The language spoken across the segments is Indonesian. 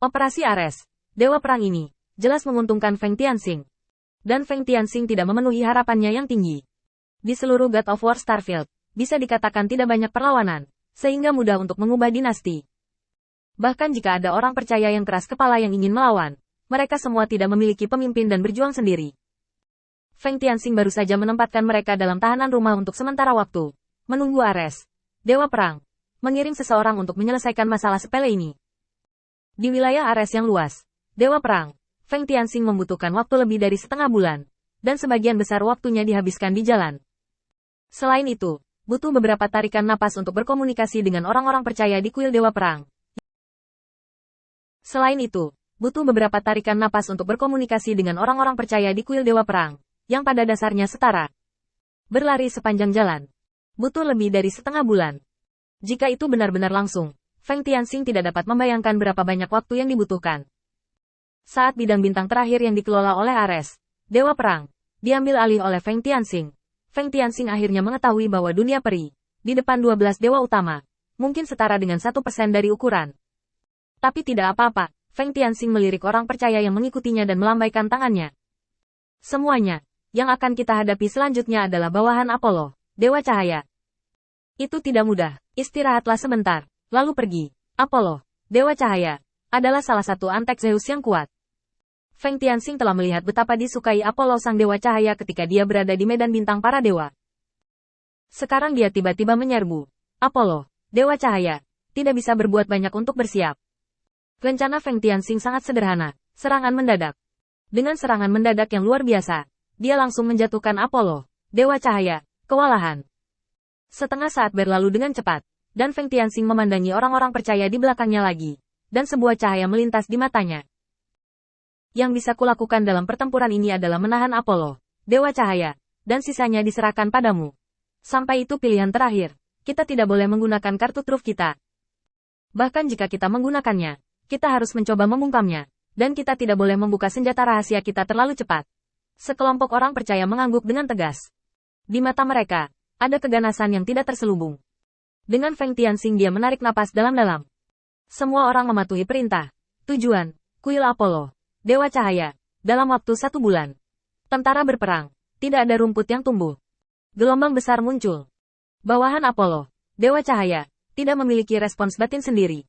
Operasi Ares, Dewa Perang ini, jelas menguntungkan Feng Tianxing. Dan Feng Tianxing tidak memenuhi harapannya yang tinggi. Di seluruh God of War Starfield, bisa dikatakan tidak banyak perlawanan, sehingga mudah untuk mengubah dinasti. Bahkan jika ada orang percaya yang keras kepala yang ingin melawan, mereka semua tidak memiliki pemimpin dan berjuang sendiri. Feng Tianxing baru saja menempatkan mereka dalam tahanan rumah untuk sementara waktu, menunggu Ares, Dewa Perang, mengirim seseorang untuk menyelesaikan masalah sepele ini. Di wilayah Ares yang luas, Dewa Perang, Feng Tianxing membutuhkan waktu lebih dari setengah bulan, dan sebagian besar waktunya dihabiskan di jalan. Selain itu, butuh beberapa tarikan napas untuk berkomunikasi dengan orang-orang percaya di kuil Dewa Perang. Selain itu, butuh beberapa tarikan napas untuk berkomunikasi dengan orang-orang percaya di kuil Dewa Perang, yang pada dasarnya setara. Berlari sepanjang jalan. Butuh lebih dari setengah bulan. Jika itu benar-benar langsung, Feng Tianxing tidak dapat membayangkan berapa banyak waktu yang dibutuhkan. Saat bidang bintang terakhir yang dikelola oleh Ares, Dewa Perang, diambil alih oleh Feng Tianxing, Feng Tianxing akhirnya mengetahui bahwa dunia peri, di depan 12 dewa utama, mungkin setara dengan 1% dari ukuran. Tapi tidak apa-apa, Feng Tianxing melirik orang percaya yang mengikutinya dan melambaikan tangannya. Semuanya, yang akan kita hadapi selanjutnya adalah bawahan Apollo, Dewa Cahaya. Itu tidak mudah, istirahatlah sebentar. Lalu pergi. Apollo, Dewa Cahaya, adalah salah satu antek Zeus yang kuat. Feng Tianxing telah melihat betapa disukai Apollo sang Dewa Cahaya ketika dia berada di medan bintang para dewa. Sekarang dia tiba-tiba menyerbu. Apollo, Dewa Cahaya, tidak bisa berbuat banyak untuk bersiap. Rencana Feng Tianxing sangat sederhana, serangan mendadak. Dengan serangan mendadak yang luar biasa, dia langsung menjatuhkan Apollo, Dewa Cahaya, kewalahan. Setengah saat berlalu dengan cepat. Dan Feng Tianxing memandangi orang-orang percaya di belakangnya lagi, dan sebuah cahaya melintas di matanya. Yang bisa kulakukan dalam pertempuran ini adalah menahan Apollo, Dewa Cahaya, dan sisanya diserahkan padamu. Sampai itu pilihan terakhir, kita tidak boleh menggunakan kartu truf kita. Bahkan jika kita menggunakannya, kita harus mencoba membungkamnya, dan kita tidak boleh membuka senjata rahasia kita terlalu cepat. Sekelompok orang percaya mengangguk dengan tegas. Di mata mereka, ada keganasan yang tidak terselubung. Dengan Feng Tianxing dia menarik napas dalam-dalam. Semua orang mematuhi perintah. Tujuan, kuil Apollo, Dewa Cahaya, dalam waktu 1 bulan. Tentara berperang, tidak ada rumput yang tumbuh. Gelombang besar muncul. Bawahan Apollo, Dewa Cahaya, tidak memiliki respons batin sendiri.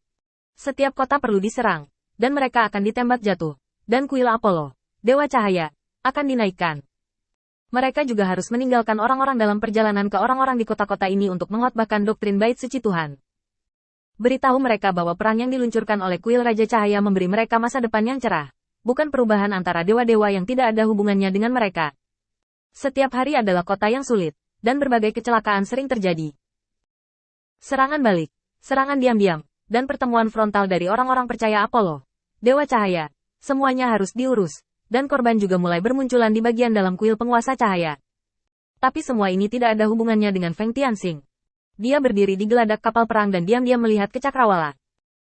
Setiap kota perlu diserang, dan mereka akan ditembak jatuh. Dan kuil Apollo, Dewa Cahaya, akan dinaikkan. Mereka juga harus meninggalkan orang-orang dalam perjalanan ke orang-orang di kota-kota ini untuk mengkhotbahkan doktrin bait suci Tuhan. Beritahu mereka bahwa perang yang diluncurkan oleh kuil Raja Cahaya memberi mereka masa depan yang cerah, bukan perubahan antara dewa-dewa yang tidak ada hubungannya dengan mereka. Setiap hari adalah kota yang sulit, dan berbagai kecelakaan sering terjadi. Serangan balik, serangan diam-diam, dan pertemuan frontal dari orang-orang percaya Apollo, Dewa Cahaya, semuanya harus diurus. Dan korban juga mulai bermunculan di bagian dalam kuil penguasa cahaya. Tapi semua ini tidak ada hubungannya dengan Feng Tianxing. Dia berdiri di geladak kapal perang dan diam-diam melihat ke cakrawala.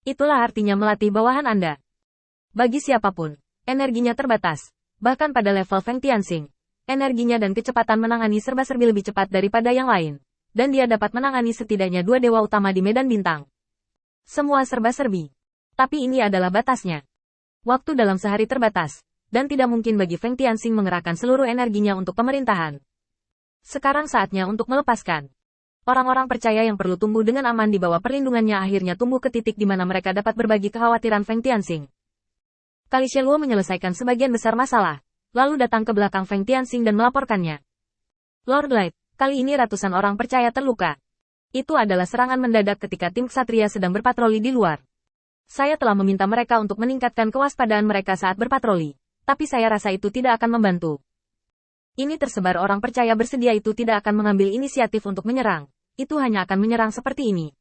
Itulah artinya melatih bawahan Anda. Bagi siapapun, energinya terbatas. Bahkan pada level Feng Tianxing, energinya dan kecepatan menangani serba-serbi lebih cepat daripada yang lain. Dan dia dapat menangani setidaknya 2 dewa utama di medan bintang. Semua serba-serbi. Tapi ini adalah batasnya. Waktu dalam sehari terbatas. Dan tidak mungkin bagi Feng Tianxing mengerahkan seluruh energinya untuk pemerintahan. Sekarang saatnya untuk melepaskan. Orang-orang percaya yang perlu tumbuh dengan aman di bawah perlindungannya akhirnya tumbuh ke titik di mana mereka dapat berbagi kekhawatiran Feng Tianxing. Kali Sheluo menyelesaikan sebagian besar masalah, lalu datang ke belakang Feng Tianxing dan melaporkannya. Lord Light, kali ini ratusan orang percaya terluka. Itu adalah serangan mendadak ketika tim ksatria sedang berpatroli di luar. Saya telah meminta mereka untuk meningkatkan kewaspadaan mereka saat berpatroli. Tapi saya rasa itu tidak akan membantu. Ini tersebar orang percaya bersedia itu tidak akan mengambil inisiatif untuk menyerang. Itu hanya akan menyerang seperti ini.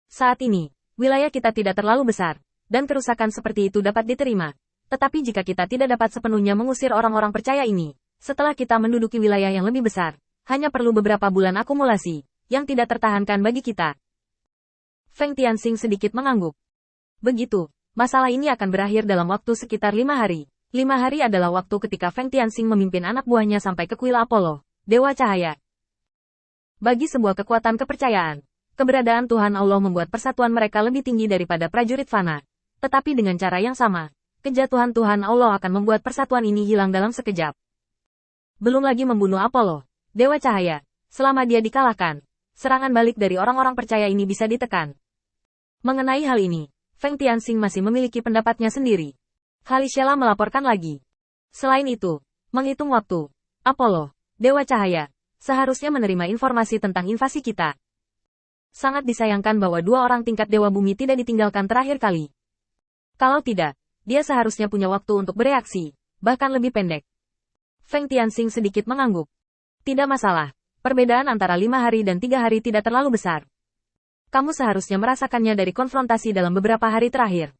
Saat ini, wilayah kita tidak terlalu besar, dan kerusakan seperti itu dapat diterima. Tetapi jika kita tidak dapat sepenuhnya mengusir orang-orang percaya ini, setelah kita menduduki wilayah yang lebih besar, hanya perlu beberapa bulan akumulasi, yang tidak tertahankan bagi kita. Feng Tianxing sedikit mengangguk. Begitu. Masalah ini akan berakhir dalam waktu sekitar 5 hari. 5 hari adalah waktu ketika Feng Tianxing memimpin anak buahnya sampai ke kuil Apollo, Dewa Cahaya. Bagi sebuah kekuatan kepercayaan, keberadaan Tuhan Allah membuat persatuan mereka lebih tinggi daripada prajurit fana. Tetapi dengan cara yang sama, kejatuhan Tuhan Allah akan membuat persatuan ini hilang dalam sekejap. Belum lagi membunuh Apollo, Dewa Cahaya. Selama dia dikalahkan, serangan balik dari orang-orang percaya ini bisa ditekan. Mengenai hal ini, Feng Tianxing masih memiliki pendapatnya sendiri. Halishela melaporkan lagi. Selain itu, menghitung waktu, Apollo, Dewa Cahaya, seharusnya menerima informasi tentang invasi kita. Sangat disayangkan bahwa dua orang tingkat Dewa Bumi tidak ditinggalkan terakhir kali. Kalau tidak, dia seharusnya punya waktu untuk bereaksi, bahkan lebih pendek. Feng Tianxing sedikit mengangguk. Tidak masalah. Perbedaan antara 5 hari dan 3 hari tidak terlalu besar. Kamu seharusnya merasakannya dari konfrontasi dalam beberapa hari terakhir.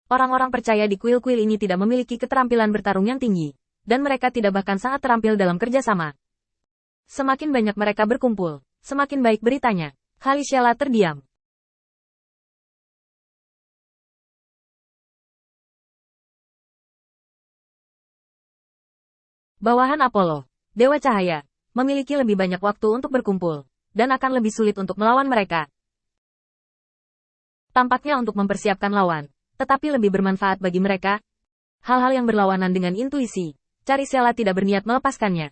Orang-orang percaya di kuil-kuil ini tidak memiliki keterampilan bertarung yang tinggi, dan mereka tidak bahkan sangat terampil dalam kerjasama. Semakin banyak mereka berkumpul, semakin baik beritanya. Halishela terdiam. Bawahan Apollo, Dewa Cahaya, memiliki lebih banyak waktu untuk berkumpul, dan akan lebih sulit untuk melawan mereka. Tampaknya untuk mempersiapkan lawan, tetapi lebih bermanfaat bagi mereka. Hal-hal yang berlawanan dengan intuisi, Caricela tidak berniat melepaskannya.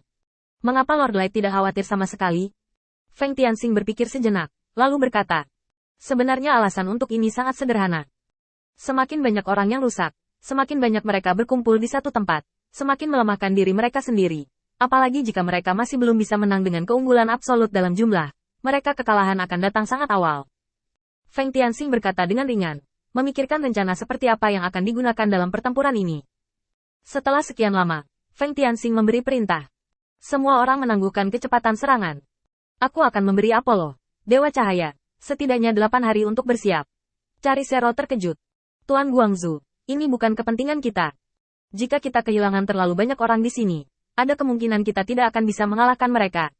Mengapa Lord Light tidak khawatir sama sekali? Feng Tianxing berpikir sejenak, lalu berkata, sebenarnya alasan untuk ini sangat sederhana. Semakin banyak orang yang rusak, semakin banyak mereka berkumpul di satu tempat, semakin melemahkan diri mereka sendiri. Apalagi jika mereka masih belum bisa menang dengan keunggulan absolut dalam jumlah, mereka kekalahan akan datang sangat awal. Feng Tianxing berkata dengan ringan, memikirkan rencana seperti apa yang akan digunakan dalam pertempuran ini. Setelah sekian lama, Feng Tianxing memberi perintah. Semua orang menangguhkan kecepatan serangan. Aku akan memberi Apollo, Dewa Cahaya, setidaknya 8 hari untuk bersiap. Caricero terkejut. Tuan Guangzhou, ini bukan kepentingan kita. Jika kita kehilangan terlalu banyak orang di sini, ada kemungkinan kita tidak akan bisa mengalahkan mereka.